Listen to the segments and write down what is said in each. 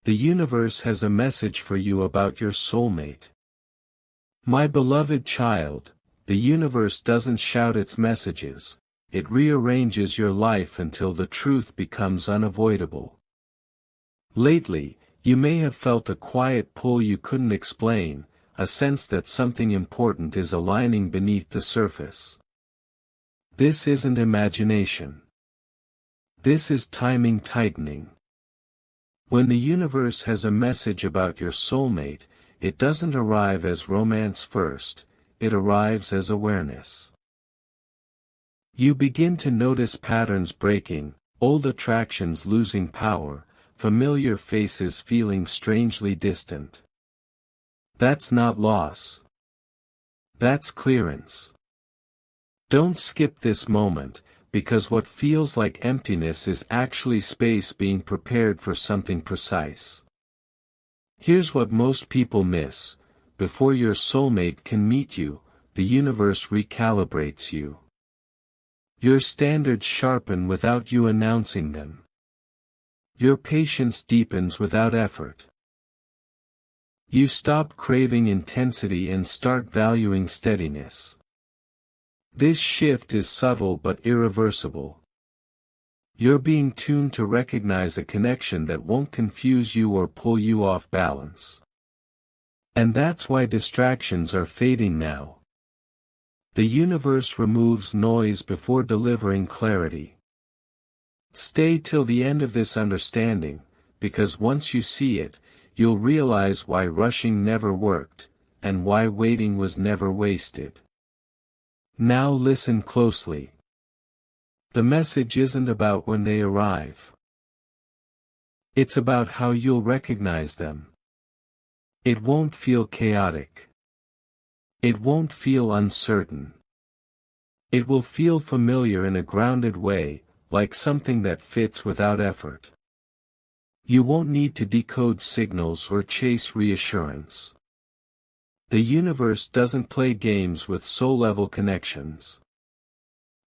The universe has a message for you about your soulmate. My beloved child, the universe doesn't shout its messages, it rearranges your life until the truth becomes unavoidable. Lately, you may have felt a quiet pull you couldn't explain, a sense that something important is aligning beneath the surface. This isn't imagination. This is timing tightening. When the universe has a message about your soulmate, it doesn't arrive as romance first, it arrives as awareness. You begin to notice patterns breaking, old attractions losing power, familiar faces feeling strangely distant. That's not loss. That's clearance. Don't skip this moment, because what feels like emptiness is actually space being prepared for something precise. Here's what most people miss: before your soulmate can meet you, the universe recalibrates you. Your standards sharpen without you announcing them. Your patience deepens without effort. You stop craving intensity and start valuing steadiness. This shift is subtle but irreversible. You're being tuned to recognize a connection that won't confuse you or pull you off balance. And that's why distractions are fading now. The universe removes noise before delivering clarity. Stay till the end of this understanding, because once you see it, you'll realize why rushing never worked, and why waiting was never wasted. Now listen closely. The message isn't about when they arrive. It's about how you'll recognize them. It won't feel chaotic. It won't feel uncertain. It will feel familiar in a grounded way, like something that fits without effort. You won't need to decode signals or chase reassurance. The universe doesn't play games with soul-level connections.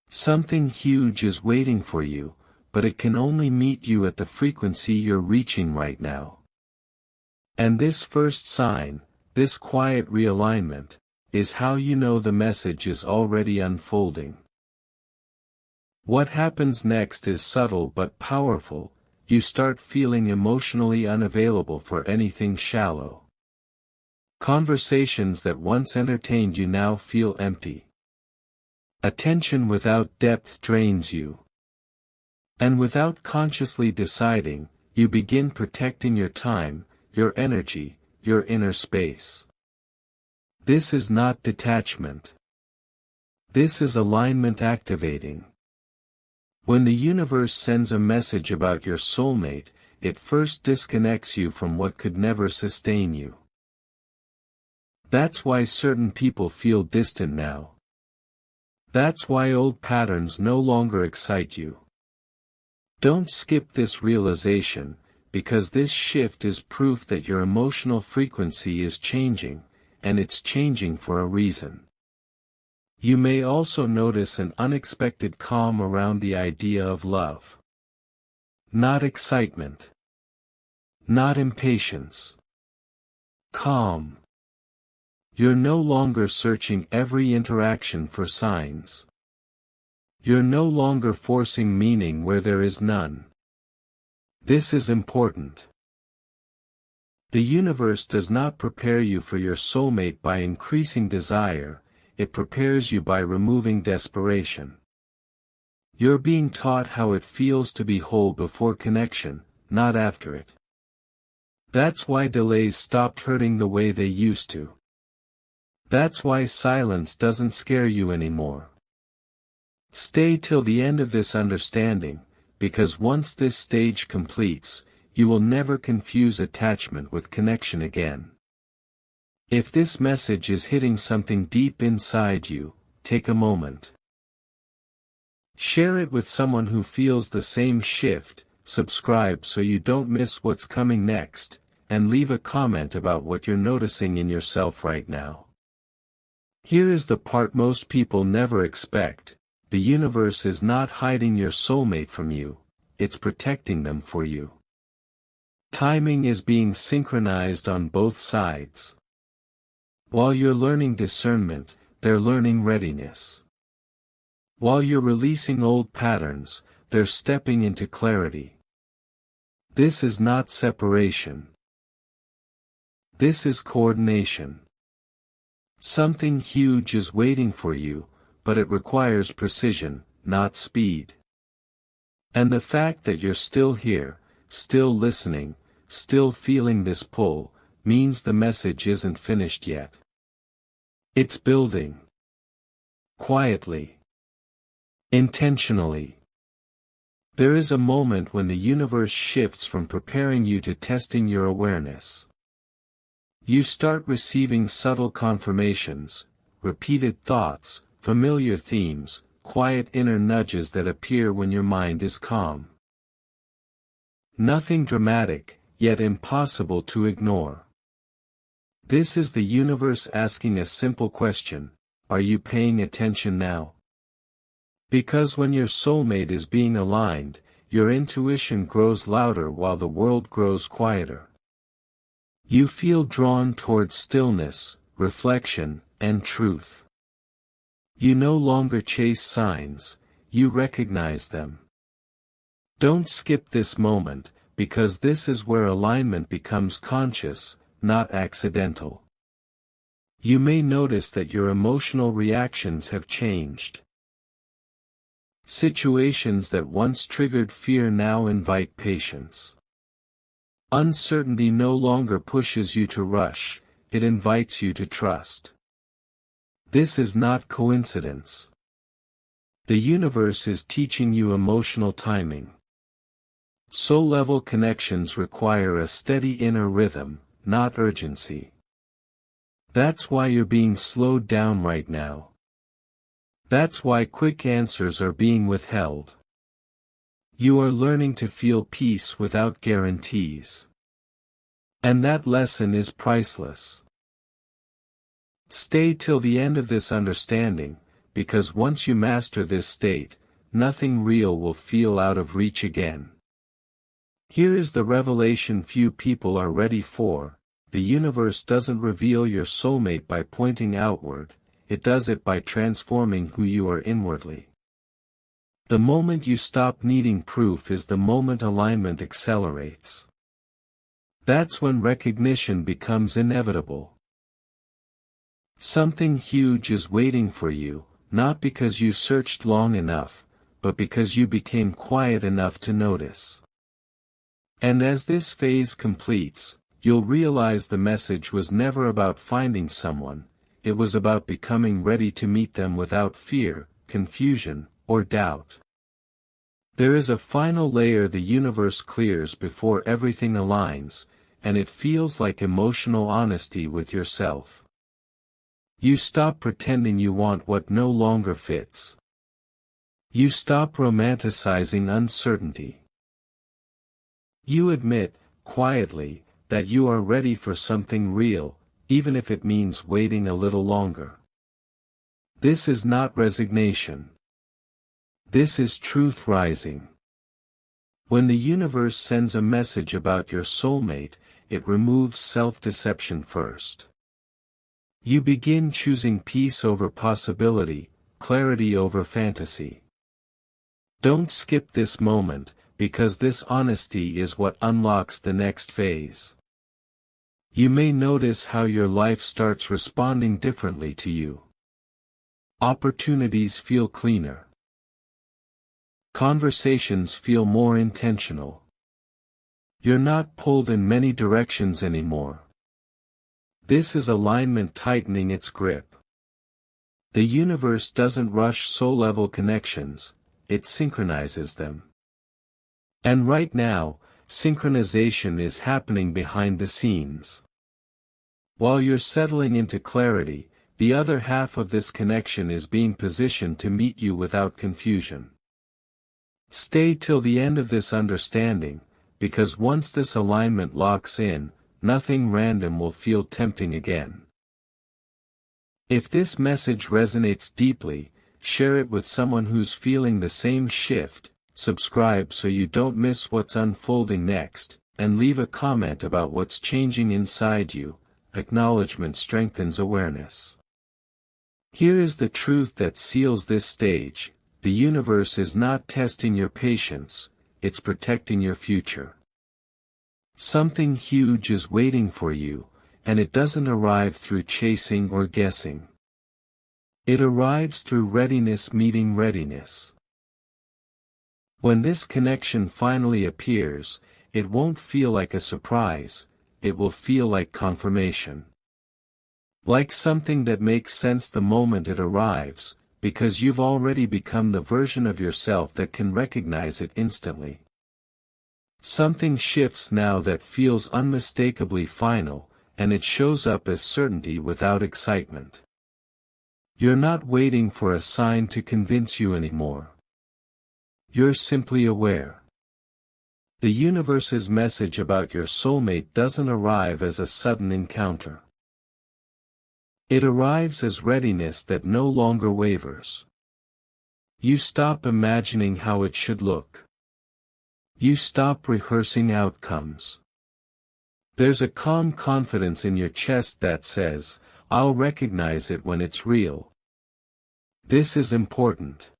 Something huge is waiting for you, but it can only meet you at the frequency you're reaching right now. And this first sign, this quiet realignment, is how you know the message is already unfolding. What happens next is subtle but powerful. You start feeling emotionally unavailable for anything shallow. Conversations that once entertained you now feel empty. Attention without depth drains you. And without consciously deciding, you begin protecting your time, your energy, your inner space. This is not detachment. This is alignment activating. When the universe sends a message about your soulmate, it first disconnects you from what could never sustain you. That's why certain people feel distant now. That's why old patterns no longer excite you. Don't skip this realization, because this shift is proof that your emotional frequency is changing, and it's changing for a reason. You may also notice an unexpected calm around the idea of love. Not excitement. Not impatience. Calm. You're no longer searching every interaction for signs. You're no longer forcing meaning where there is none. This is important. The universe does not prepare you for your soulmate by increasing desire, it prepares you by removing desperation. You're being taught how it feels to be whole before connection, not after it. That's why delays stopped hurting the way they used to. That's why silence doesn't scare you anymore. Stay till the end of this understanding, because once this stage completes, you will never confuse attachment with connection again. If this message is hitting something deep inside you, take a moment. Share it with someone who feels the same shift, subscribe so you don't miss what's coming next, and leave a comment about what you're noticing in yourself right now. Here is the part most people never expect: the universe is not hiding your soulmate from you, it's protecting them for you. Timing is being synchronized on both sides. While you're learning discernment, they're learning readiness. While you're releasing old patterns, they're stepping into clarity. This is not separation. This is coordination. Something huge is waiting for you, but it requires precision, not speed. And the fact that you're still here, still listening, still feeling this pull, means the message isn't finished yet. It's building. Quietly. Intentionally. There is a moment when the universe shifts from preparing you to testing your awareness. You start receiving subtle confirmations, repeated thoughts, familiar themes, quiet inner nudges that appear when your mind is calm. Nothing dramatic, yet impossible to ignore. This is the universe asking a simple question: are you paying attention now? Because when your soulmate is being aligned, your intuition grows louder while the world grows quieter. You feel drawn towards stillness, reflection, and truth. You no longer chase signs, you recognize them. Don't skip this moment, because this is where alignment becomes conscious, not accidental. You may notice that your emotional reactions have changed. Situations that once triggered fear now invite patience. Uncertainty no longer pushes you to rush, it invites you to trust. This is not coincidence. The universe is teaching you emotional timing. Soul-level connections require a steady inner rhythm, not urgency. That's why you're being slowed down right now. That's why quick answers are being withheld. You are learning to feel peace without guarantees. And that lesson is priceless. Stay till the end of this understanding, because once you master this state, nothing real will feel out of reach again. Here is the revelation few people are ready for: the universe doesn't reveal your soulmate by pointing outward, it does it by transforming who you are inwardly. The moment you stop needing proof is the moment alignment accelerates. That's when recognition becomes inevitable. Something huge is waiting for you, not because you searched long enough, but because you became quiet enough to notice. And as this phase completes, you'll realize the message was never about finding someone, it was about becoming ready to meet them without fear, confusion, or doubt. There is a final layer the universe clears before everything aligns, and it feels like emotional honesty with yourself. You stop pretending you want what no longer fits. You stop romanticizing uncertainty. You admit, quietly, that you are ready for something real, even if it means waiting a little longer. This is not resignation. This is truth rising. When the universe sends a message about your soulmate, it removes self-deception first. You begin choosing peace over possibility, clarity over fantasy. Don't skip this moment, because this honesty is what unlocks the next phase. You may notice how your life starts responding differently to you. Opportunities feel cleaner. Conversations feel more intentional. You're not pulled in many directions anymore. This is alignment tightening its grip. The universe doesn't rush soul-level connections, it synchronizes them. And right now, synchronization is happening behind the scenes. While you're settling into clarity, the other half of this connection is being positioned to meet you without confusion. Stay till the end of this understanding, because once this alignment locks in, nothing random will feel tempting again. If this message resonates deeply, share it with someone who's feeling the same shift, subscribe so you don't miss what's unfolding next, and leave a comment about what's changing inside you. Acknowledgement strengthens awareness. Here is the truth that seals this stage: the universe is not testing your patience, it's protecting your future. Something huge is waiting for you, and it doesn't arrive through chasing or guessing. It arrives through readiness meeting readiness. When this connection finally appears, it won't feel like a surprise, it will feel like confirmation. Like something that makes sense the moment it arrives, because you've already become the version of yourself that can recognize it instantly. Something shifts now that feels unmistakably final, and it shows up as certainty without excitement. You're not waiting for a sign to convince you anymore. You're simply aware. The universe's message about your soulmate doesn't arrive as a sudden encounter. It arrives as readiness that no longer wavers. You stop imagining how it should look. You stop rehearsing outcomes. There's a calm confidence in your chest that says, "I'll recognize it when it's real." This is important.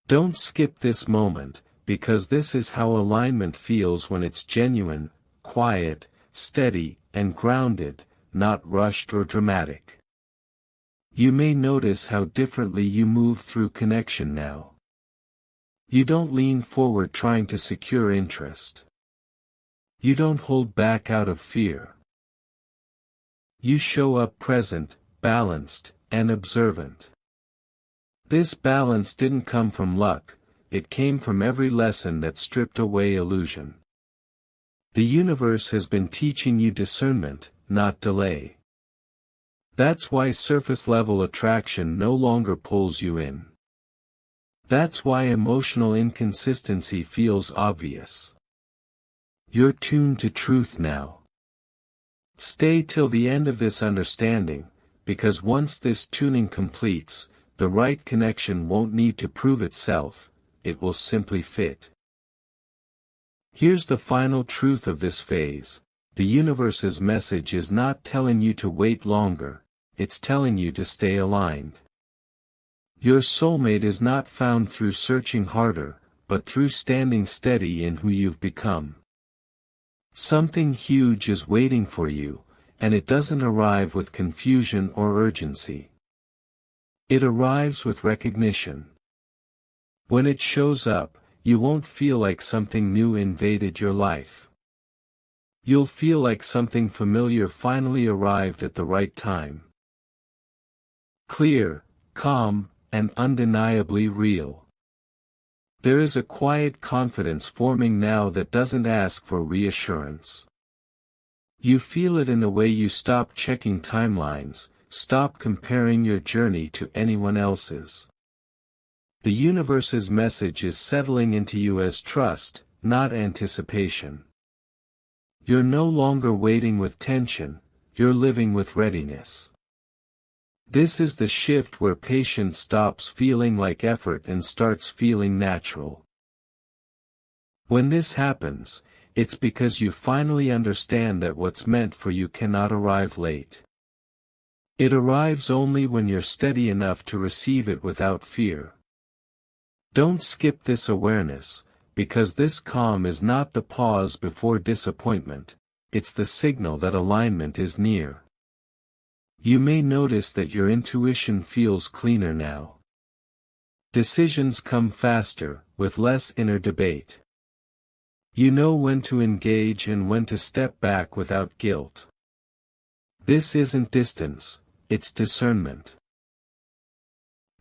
Don't skip this moment, because this is how alignment feels when it's genuine, quiet, steady, and grounded, not rushed or dramatic. You may notice how differently you move through connection now. You don't lean forward trying to secure interest. You don't hold back out of fear. You show up present, balanced, and observant. This balance didn't come from luck, it came from every lesson that stripped away illusion. The universe has been teaching you discernment, not delay. That's why surface-level attraction no longer pulls you in. That's why emotional inconsistency feels obvious. You're tuned to truth now. Stay till the end of this understanding, because once this tuning completes, the right connection won't need to prove itself, it will simply fit. Here's the final truth of this phase: the universe's message is not telling you to wait longer, it's telling you to stay aligned. Your soulmate is not found through searching harder, but through standing steady in who you've become. Something huge is waiting for you, and it doesn't arrive with confusion or urgency. It arrives with recognition. When it shows up, you won't feel like something new invaded your life. You'll feel like something familiar finally arrived at the right time. Clear, calm, and undeniably real. There is a quiet confidence forming now that doesn't ask for reassurance. You feel it in the way you stop checking timelines, stop comparing your journey to anyone else's. The universe's message is settling into you as trust, not anticipation. You're no longer waiting with tension, you're living with readiness. This is the shift where patience stops feeling like effort and starts feeling natural. When this happens, it's because you finally understand that what's meant for you cannot arrive late. It arrives only when you're steady enough to receive it without fear. Don't skip this awareness, because this calm is not the pause before disappointment, it's the signal that alignment is near. You may notice that your intuition feels cleaner now. Decisions come faster, with less inner debate. You know when to engage and when to step back without guilt. This isn't distance, it's discernment.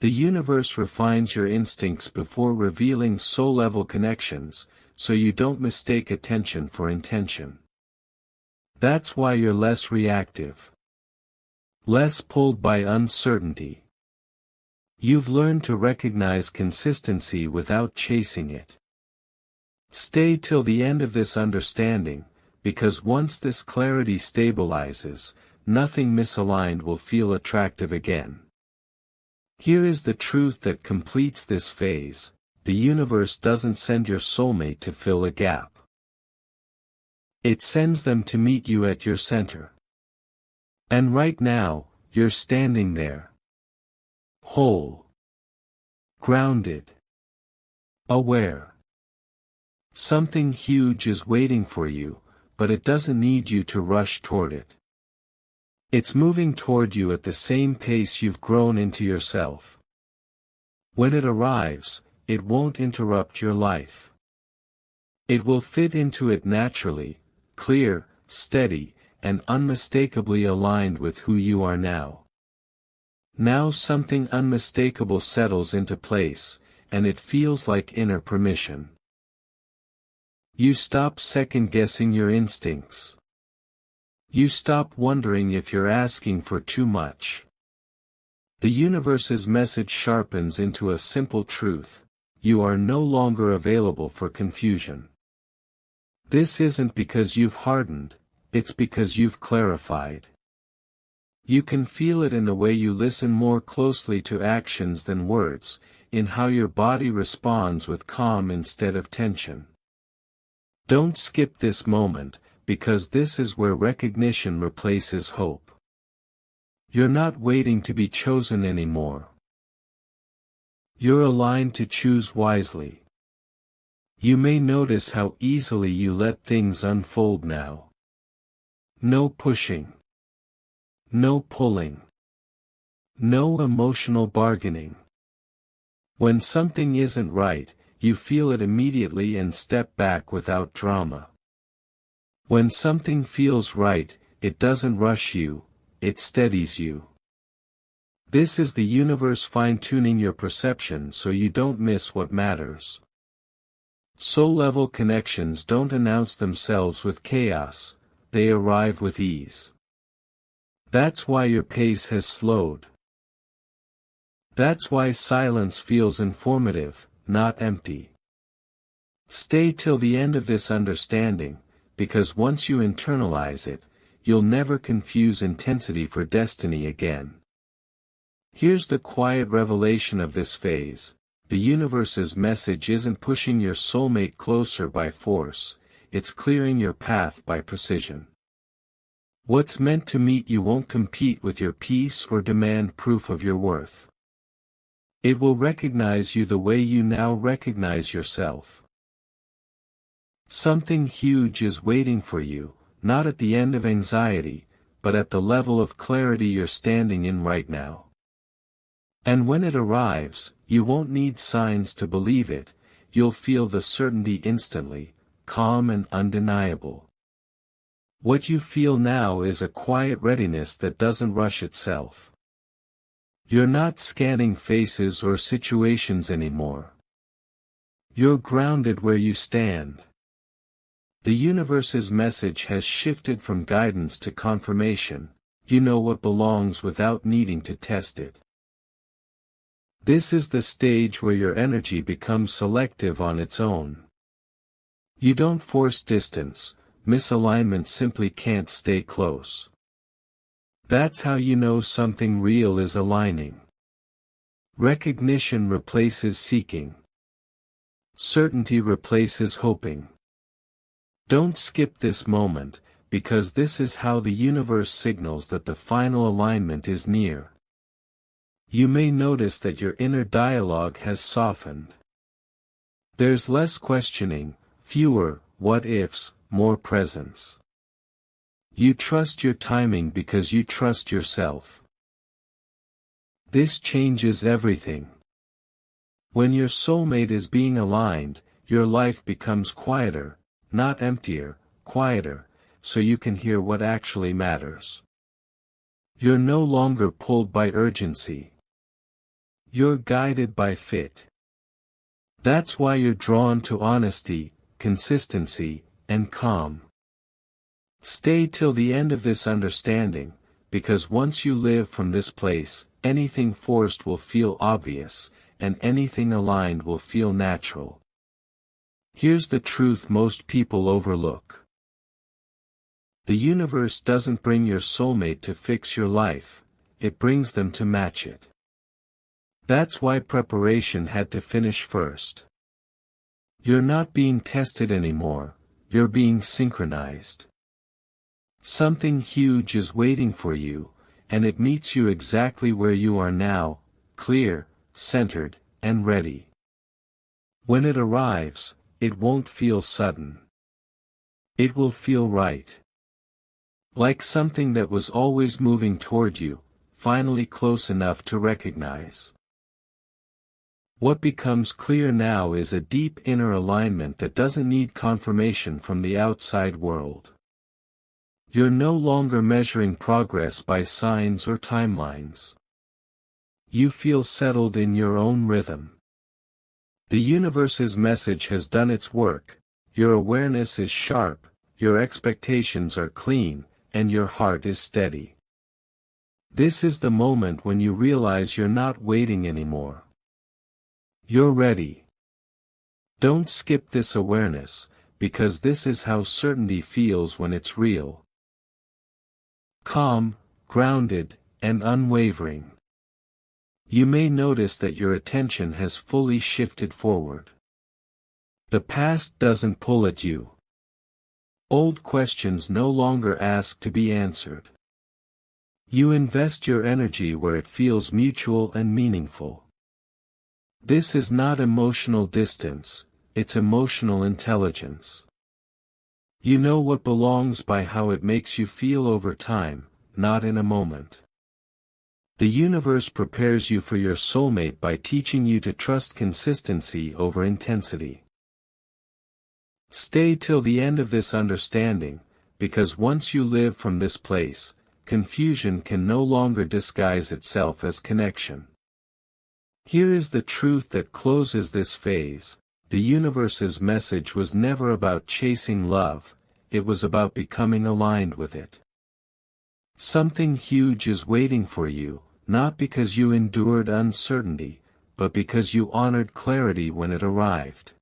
The universe refines your instincts before revealing soul-level connections, so you don't mistake attention for intention. That's why you're less reactive. Less pulled by uncertainty. You've learned to recognize consistency without chasing it. Stay till the end of this understanding, because once this clarity stabilizes, nothing misaligned will feel attractive again. Here is the truth that completes this phase: the universe doesn't send your soulmate to fill a gap. It sends them to meet you at your center. And right now, you're standing there. Whole. Grounded. Aware. Something huge is waiting for you, but it doesn't need you to rush toward it. It's moving toward you at the same pace you've grown into yourself. When it arrives, it won't interrupt your life. It will fit into it naturally, clear, steady, and unmistakably aligned with who you are now. Now something unmistakable settles into place, and it feels like inner permission. You stop second-guessing your instincts. You stop wondering if you're asking for too much. The universe's message sharpens into a simple truth: you are no longer available for confusion. This isn't because you've hardened, it's because you've clarified. You can feel it in the way you listen more closely to actions than words, in how your body responds with calm instead of tension. Don't skip this moment, because this is where recognition replaces hope. You're not waiting to be chosen anymore. You're aligned to choose wisely. You may notice how easily you let things unfold now. No pushing. No pulling. No emotional bargaining. When something isn't right, you feel it immediately and step back without drama. When something feels right, it doesn't rush you, it steadies you. This is the universe fine-tuning your perception so you don't miss what matters. Soul-level connections don't announce themselves with chaos, they arrive with ease. That's why your pace has slowed. That's why silence feels informative, not empty. Stay till the end of this understanding, because once you internalize it, you'll never confuse intensity for destiny again. Here's the quiet revelation of this phase: the universe's message isn't pushing your soulmate closer by force, it's clearing your path by precision. What's meant to meet you won't compete with your peace or demand proof of your worth. It will recognize you the way you now recognize yourself. Something huge is waiting for you, not at the end of anxiety, but at the level of clarity you're standing in right now. And when it arrives, you won't need signs to believe it, you'll feel the certainty instantly, calm and undeniable. What you feel now is a quiet readiness that doesn't rush itself. You're not scanning faces or situations anymore. You're grounded where you stand. The universe's message has shifted from guidance to confirmation. You know what belongs without needing to test it. This is the stage where your energy becomes selective on its own. You don't force distance, misalignment simply can't stay close. That's how you know something real is aligning. Recognition replaces seeking. Certainty replaces hoping. Don't skip this moment, because this is how the universe signals that the final alignment is near. You may notice that your inner dialogue has softened. There's less questioning, fewer what-ifs, more presence. You trust your timing because you trust yourself. This changes everything. When your soulmate is being aligned, your life becomes quieter, not emptier, quieter, so you can hear what actually matters. You're no longer pulled by urgency. You're guided by fit. That's why you're drawn to honesty, consistency, and calm. Stay till the end of this understanding, because once you live from this place, anything forced will feel obvious, and anything aligned will feel natural. Here's the truth most people overlook. The universe doesn't bring your soulmate to fix your life, it brings them to match it. That's why preparation had to finish first. You're not being tested anymore, you're being synchronized. Something huge is waiting for you, and it meets you exactly where you are now, clear, centered, and ready. When it arrives, it won't feel sudden. It will feel right. Like something that was always moving toward you, finally close enough to recognize. What becomes clear now is a deep inner alignment that doesn't need confirmation from the outside world. You're no longer measuring progress by signs or timelines. You feel settled in your own rhythm. The universe's message has done its work, your awareness is sharp, your expectations are clean, and your heart is steady. This is the moment when you realize you're not waiting anymore. You're ready. Don't skip this awareness, because this is how certainty feels when it's real. Calm, grounded, and unwavering. You may notice that your attention has fully shifted forward. The past doesn't pull at you. Old questions no longer ask to be answered. You invest your energy where it feels mutual and meaningful. This is not emotional distance, it's emotional intelligence. You know what belongs by how it makes you feel over time, not in a moment. The universe prepares you for your soulmate by teaching you to trust consistency over intensity. Stay till the end of this understanding, because once you live from this place, confusion can no longer disguise itself as connection. Here is the truth that closes this phase: the universe's message was never about chasing love, it was about becoming aligned with it. Something huge is waiting for you, not because you endured uncertainty, but because you honored clarity when it arrived.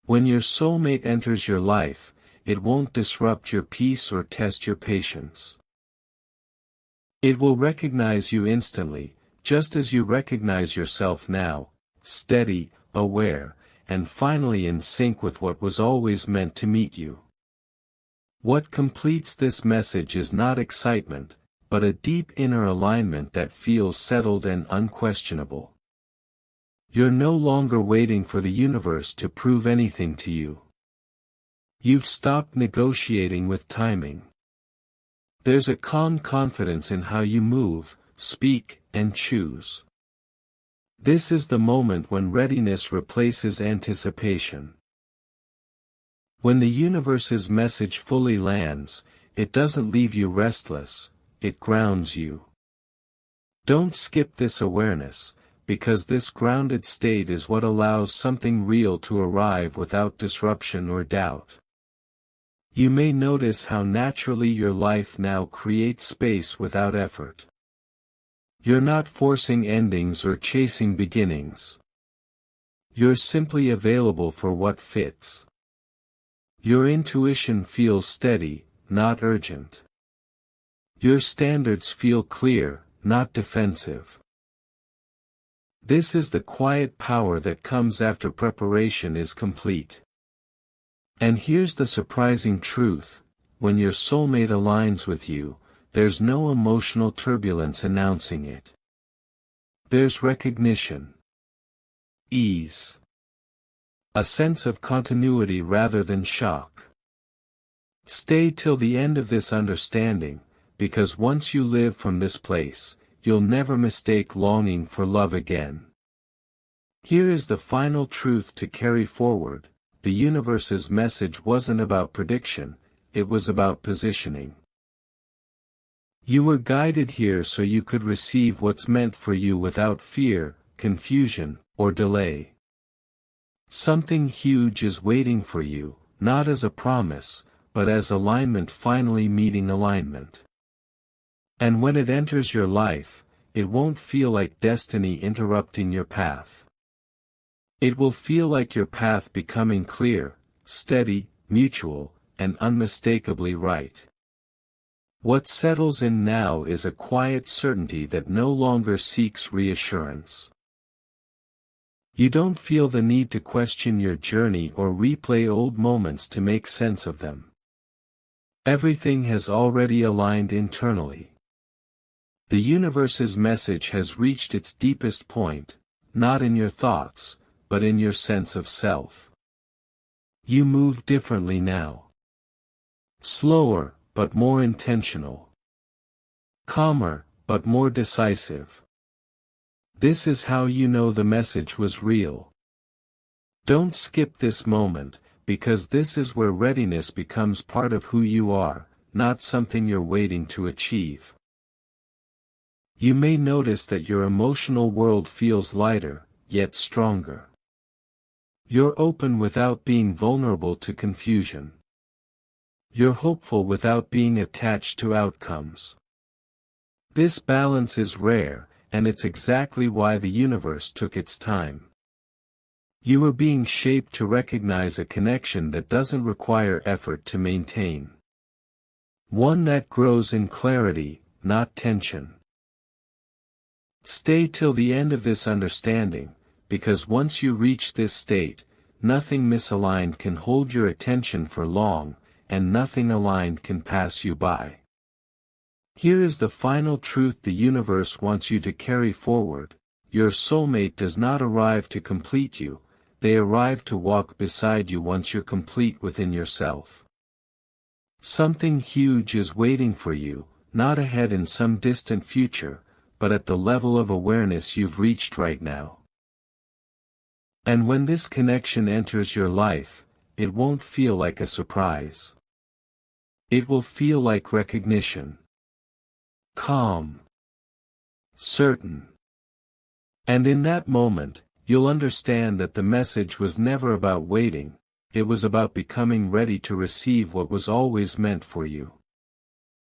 When your soulmate enters your life, it won't disrupt your peace or test your patience. It will recognize you instantly, just as you recognize yourself now, steady, aware, and finally in sync with what was always meant to meet you. What completes this message is not excitement, but a deep inner alignment that feels settled and unquestionable. You're no longer waiting for the universe to prove anything to you. You've stopped negotiating with timing. There's a calm confidence in how you move, speak, and choose. This is the moment when readiness replaces anticipation. When the universe's message fully lands, it doesn't leave you restless, it grounds you. Don't skip this awareness, because this grounded state is what allows something real to arrive without disruption or doubt. You may notice how naturally your life now creates space without effort. You're not forcing endings or chasing beginnings. You're simply available for what fits. Your intuition feels steady, not urgent. Your standards feel clear, not defensive. This is the quiet power that comes after preparation is complete. And here's the surprising truth: when your soulmate aligns with you, there's no emotional turbulence announcing it. There's recognition, ease, a sense of continuity rather than shock. Stay till the end of this understanding, because once you live from this place, you'll never mistake longing for love again. Here is the final truth to carry forward: the universe's message wasn't about prediction, it was about positioning. You were guided here so you could receive what's meant for you without fear, confusion, or delay. Something huge is waiting for you, not as a promise, but as alignment finally meeting alignment. And when it enters your life, it won't feel like destiny interrupting your path. It will feel like your path becoming clear, steady, mutual, and unmistakably right. What settles in now is a quiet certainty that no longer seeks reassurance. You don't feel the need to question your journey or replay old moments to make sense of them. Everything has already aligned internally. The universe's message has reached its deepest point, not in your thoughts, but in your sense of self. You move differently now. Slower, but more intentional. Calmer, but more decisive. This is how you know the message was real. Don't skip this moment, because this is where readiness becomes part of who you are, not something you're waiting to achieve. You may notice that your emotional world feels lighter, yet stronger. You're open without being vulnerable to confusion. You're hopeful without being attached to outcomes. This balance is rare, and it's exactly why the universe took its time. You are being shaped to recognize a connection that doesn't require effort to maintain. One that grows in clarity, not tension. Stay till the end of this understanding, because once you reach this state, nothing misaligned can hold your attention for long, and nothing aligned can pass you by. Here is the final truth the universe wants you to carry forward: your soulmate does not arrive to complete you, they arrive to walk beside you once you're complete within yourself. Something huge is waiting for you, not ahead in some distant future, but at the level of awareness you've reached right now. And when this connection enters your life, it won't feel like a surprise. It will feel like recognition. Calm. Certain. And in that moment, you'll understand that the message was never about waiting, it was about becoming ready to receive what was always meant for you.